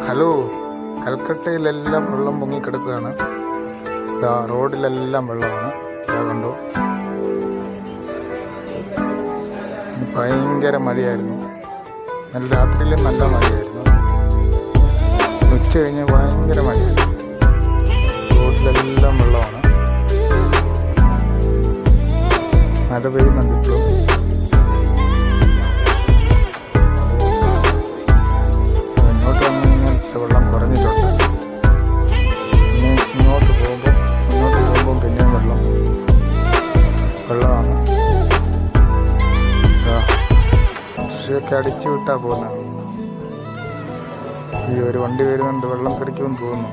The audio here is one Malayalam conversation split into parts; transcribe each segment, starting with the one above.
ഹലോ, കൽക്കട്ടയിലെല്ലാം വെള്ളം പൊങ്ങിക്കിടക്കുകയാണ്. ഇതാ റോഡിലെല്ലാം വെള്ളമാണ്. ഇതാ കണ്ടോ, ഭയങ്കര മഴയായിരുന്നു. നല്ല രാത്രിയിലും നല്ല മഴയായിരുന്നു. ഉച്ച കഴിഞ്ഞ് ഭയങ്കര മഴയായിരുന്നു. റോഡിലെല്ലാം വെള്ളമാണ്. മഴ പെയ്യുന്നുണ്ട് ഇപ്പോഴും. ഇങ്ങോട്ട് വന്നു കഴിഞ്ഞാൽ ഇച്ചിരി വെള്ളം കുറഞ്ഞിട്ടുണ്ട്. പിന്നെ മുന്നോട്ട് പോകുമ്പോൾ പിന്നെയും വെള്ളമാണ്. കൃഷിയൊക്കെ അടിച്ചു വിട്ടാ പോകുന്നത്. ഈ ഒരു വണ്ടി വരുന്നുണ്ട്, വെള്ളം തെറിക്കുമെന്ന് തോന്നുന്നു.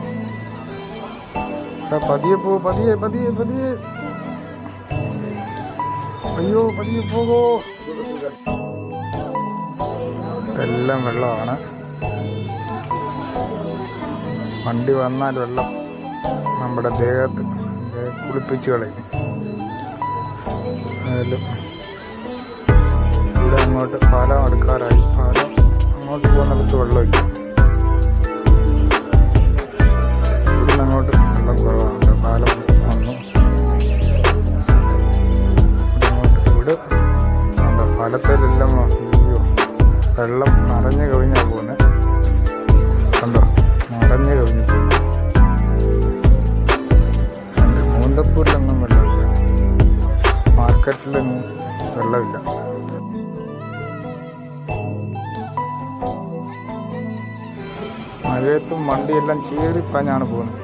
പതിയെ പോ, പതിയെ. അയ്യോ, പതിയെ പോകോ. എല്ലാം വെള്ളമാണ്. വണ്ടി വന്നാൽ വെള്ളം നമ്മുടെ ദേഹത്ത് കുളിപ്പിച്ച് കളയും. അതിലും ഇവിടെ അങ്ങോട്ട് പാലം അടുക്കാറായി. പാലം അങ്ങോട്ട് പോകുന്നിടത്ത് വെള്ളമില്ല. ഇവിടുന്ന് അങ്ങോട്ട് വെള്ളം കുറവാണ്. പാലം വന്നു. ഇവിടെ പാലത്തിലെല്ലാം വെള്ളം നിറഞ്ഞ് കവിഞ്ഞാണ് പോകുന്നത്. കണ്ടോ, നിറഞ്ഞ് കവിഞ്ഞു പോകുന്നു. മൂന്തപ്പൂരിലൊന്നും വെള്ളമില്ല. മാർക്കറ്റിലൊന്നും വെള്ളമില്ല. മഴയത്തും വണ്ടിയെല്ലാം ചീറിപ്പാഞ്ഞാണ് പോകുന്നത്.